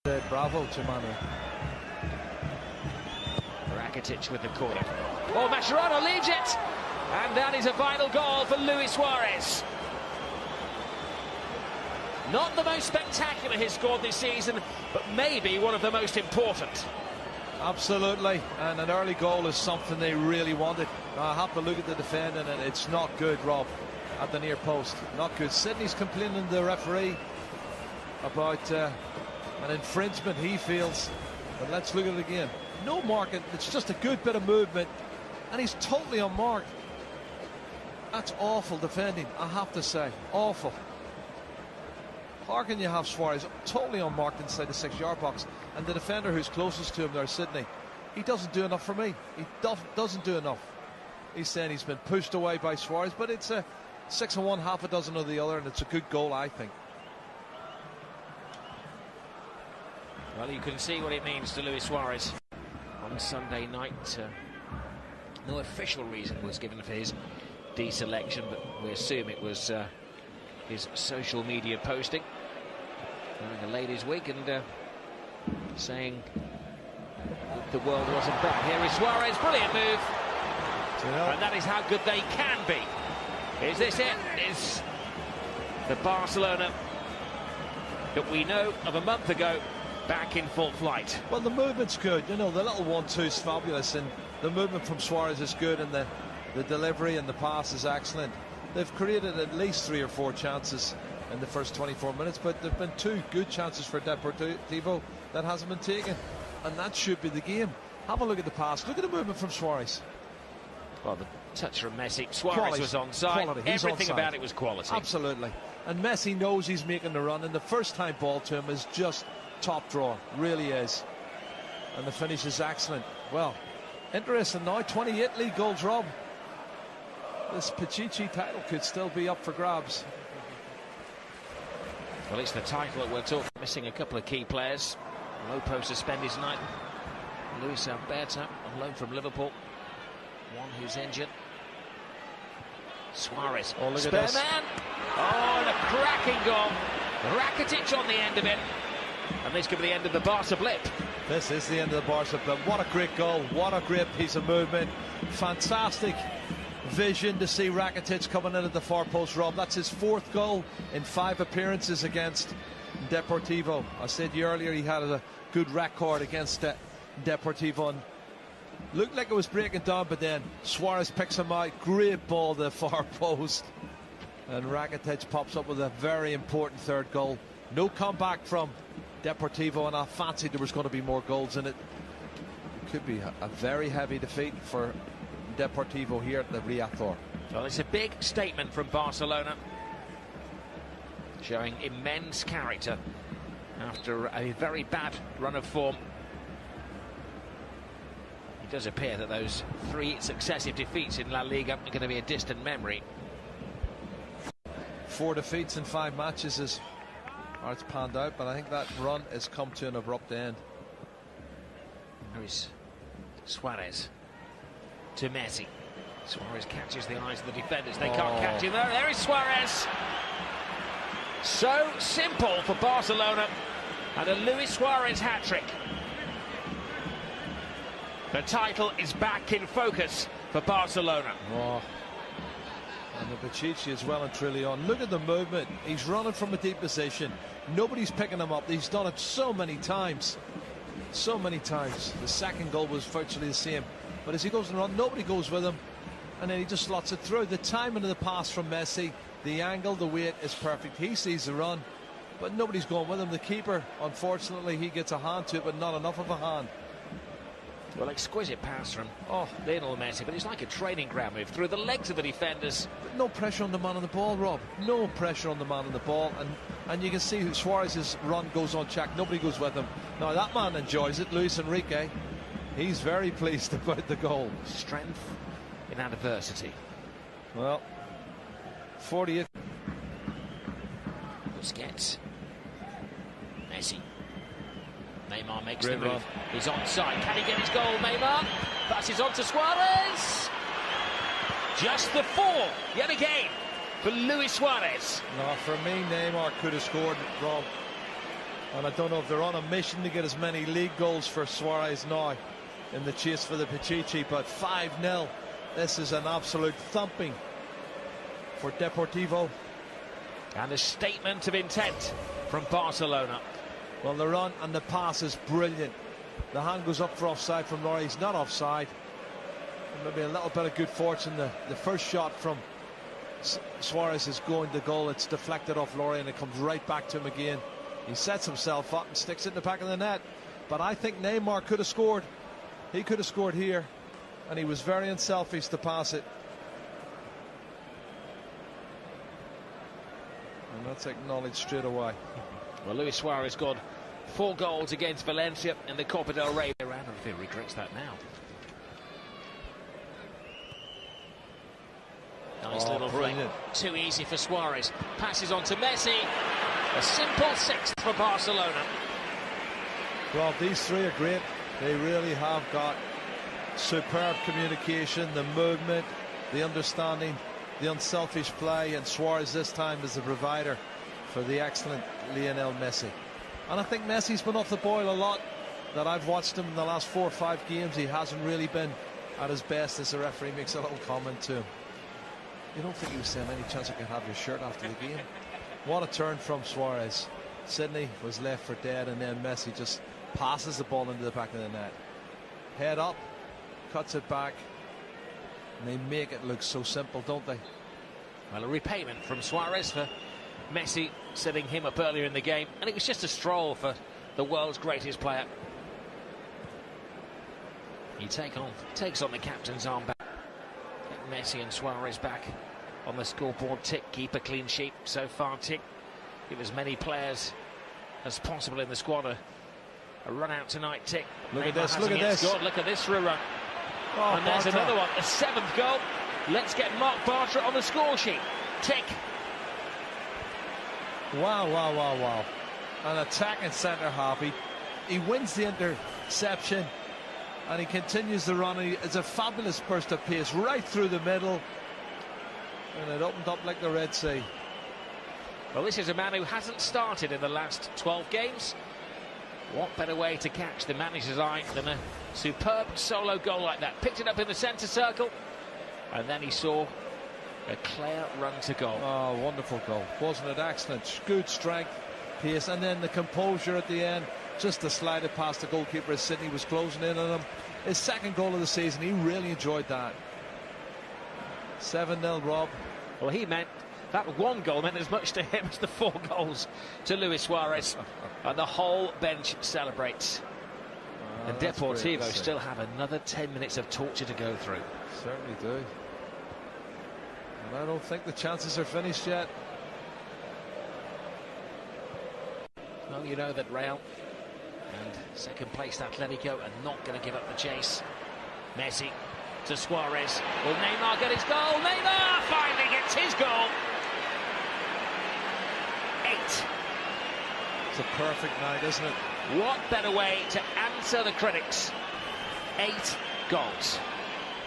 Bravo to Manu. Rakitic with the corner. Oh, Mascherano leaves it! And that is a vital goal for Luis Suarez. Not the most spectacular he's scored this season, but maybe one of the most important. Absolutely, and an early goal is something they really wanted. I have to look at the defending, and it's not good, Rob, at the near post. Not good. Sydney's complaining to the referee about an infringement he feels. But let's look at it again. No marking, it's just a good bit of movement, and he's totally unmarked. That's awful defending, I have to say. Awful. How can you have Suarez totally unmarked inside the 6-yard box, and the defender who's closest to him there, Sydney, he doesn't do enough for me. He doesn't do enough. He's saying he's been pushed away by Suarez, but it's a 6 on one, half a dozen of the other, and it's a good goal, I think. Well, you can see what it means to Luis Suarez. On Sunday night, no official reason was given for his deselection, but we assume it was his social media posting wearing a ladies' wig and saying the world wasn't back. Here is Suarez, brilliant move, and that is how good they can be. Is this it? Is the Barcelona that we know of a month ago back in full flight? Well, the movement's good, you know, the little 1-2 is fabulous, and the movement from Suarez is good, and the delivery and the pass is excellent. They've created at least 3 or 4 chances in the first 24 minutes, but there have been 2 good chances for Deportivo that hasn't been taken, and that should be the game. Have a look at the pass. Look at the movement from Suarez. Well, the touch from Messi. Suarez was onside. Everything about it was quality. Absolutely. And Messi knows he's making the run, and the first time ball to him is just top draw. Really is. And the finish is excellent. Well, interesting now. 28 league goals, Rob. This Pichichi title could still be up for grabs. Well, it's the title that we're talking. Missing a couple of key players. Lopo suspended tonight. Luis Alberto on loan from Liverpool. One who's injured. Suarez. Oh, look spare at this. Man. Oh, and a cracking goal. Rakitic on the end of it. And this could be the end of the Barca blip. This is the end of the Barca blip. What a great goal. What a great piece of movement. Fantastic vision to see Rakitic coming in at the far post, Rob. That's his 4th goal in 5 appearances against Deportivo. I said to you earlier he had a good record against Deportivo, and looked like it was breaking down, but then Suarez picks him out. Great ball to the far post, and Rakitic pops up with a very important 3rd goal. No comeback from Deportivo, and I fancied there was going to be more goals in it. Could be a very heavy defeat for Deportivo here at the Riazor. Well, it's a big statement from Barcelona, showing immense character after a very bad run of form. It does appear that those 3 successive defeats in La Liga are going to be a distant memory. 4 defeats in 5 matches is how it's panned out, but I think that run has come to an abrupt end. There is Suarez to Messi. Suarez catches the eyes of the defenders. They can't catch him there. There is Suarez. So simple for Barcelona, and a Luis Suarez hat-trick. The title is back in focus for Barcelona. Oh. And the Pichichi is well and truly on. Look at the movement. He's running from a deep position. Nobody's picking him up. He's done it so many times. So many times. The 2nd goal was virtually the same. But as he goes and runs, nobody goes with him. And then he just slots it through. The timing of the pass from Messi, the angle, the weight is perfect. He sees the run, but nobody's going with him. The keeper, unfortunately, he gets a hand to it, but not enough of a hand. Well, exquisite pass from Lionel Messi, but it's like a training ground move through the legs of the defenders. But no pressure on the man on the ball, Rob. No pressure on the man on the ball, and you can see who Suarez's run goes unchecked. Nobody goes with him. Now that man enjoys it, Luis Enrique. He's very pleased about the goal. Strength in adversity. Well, 48. Busquets. Messi. Neymar makes Great the move. run. He's onside. Can he get his goal, Neymar? Passes on to Suarez. Just the 4, yet again, for Luis Suarez. No, for me, Neymar could have scored, Rob. And I don't know if they're on a mission to get as many league goals for Suarez now in the chase for the Pichichi, but 5-0. This is an absolute thumping for Deportivo. And a statement of intent from Barcelona. Well, the run and the pass is brilliant. The hand goes up for offside from Laurie. He's not offside. Maybe a little bit of good fortune. The first shot from Suarez is going to goal. It's deflected off Laurie and it comes right back to him again. He sets himself up and sticks it in the back of the net. But I think Neymar could have scored. He could have scored here. And he was very unselfish to pass it. And that's acknowledged straight away. Well, Luis Suarez scored 4 goals against Valencia in the Copa del Rey. I don't know if he regrets that now. Nice little flick. Too easy for Suarez. Passes on to Messi. A simple 6th for Barcelona. Well, these three are great. They really have got superb communication, the movement, the understanding, the unselfish play, and Suarez this time is the provider for the excellent Lionel Messi. And I think Messi's been off the boil a lot. That I've watched him in the last 4 or 5 games, he hasn't really been at his best, as the referee makes a little comment to him. You don't think he was saying any chance I could have your shirt after the game? What a turn from Suarez. Sydney was left for dead, and then Messi just passes the ball into the back of the net. Head up, cuts it back, and they make it look so simple, don't they? Well, a repayment from Suarez for Messi setting him up earlier in the game, and it was just a stroll for the world's greatest player. He takes on the captain's armband. Get Messi and Suarez back on the scoreboard. Tick, keep a clean sheet so far. Tick, give as many players as possible in the squad a run out tonight. Tick. Look at this, look at this. Scored. Look at this for a run. Oh, and there's another one, a 7th goal. Let's get Mark Bartra on the score sheet. Tick. Wow, wow, wow, wow. An attacking centre half. He wins the interception and he continues the run. It's a fabulous burst of pace right through the middle, and it opened up like the Red Sea. Well, this is a man who hasn't started in the last 12 games. What better way to catch the manager's eye than a superb solo goal like that? Picked it up in the centre circle, and then he saw a clear run to goal. Oh, wonderful goal. Wasn't it excellent? Good strength, pace, and then the composure at the end. Just to slide it past the goalkeeper as Sydney was closing in on him. His 2nd goal of the season. He really enjoyed that. 7-0, Rob. Well, he meant that 1 goal meant as much to him as the 4 goals to Luis Suarez. And the whole bench celebrates. And Deportivo still have another 10 minutes of torture to go through. Certainly do. And I don't think the chances are finished yet. Well, you know that Real and 2nd placed Atletico are not going to give up the chase. Messi to Suarez. Will Neymar get his goal? Neymar finally gets his goal. 8. It's a perfect night, isn't it? What better way to answer the critics? 8 goals.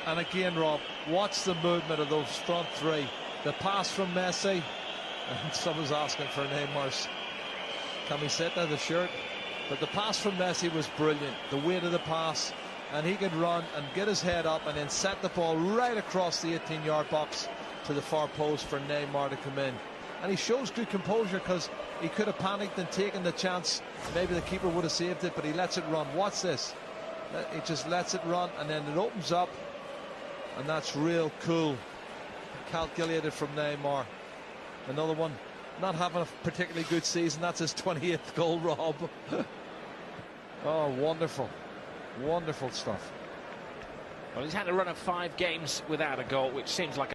And again, Rob, watch the movement of those front 3. The pass from Messi, and someone's asking for Neymar's. Can we set that the shirt? But the pass from Messi was brilliant. The weight of the pass, and he could run and get his head up and then set the ball right across the 18-yard box to the far post for Neymar to come in. And he shows good composure, because he could have panicked and taken the chance. Maybe the keeper would have saved it, but he lets it run. Watch this. He just lets it run, and then it opens up, and that's real cool. Calculated from Neymar. Another one. Not having a particularly good season. That's his 28th goal, Rob. Oh, wonderful. Wonderful stuff. Well, he's had a run of 5 games without a goal, which seems like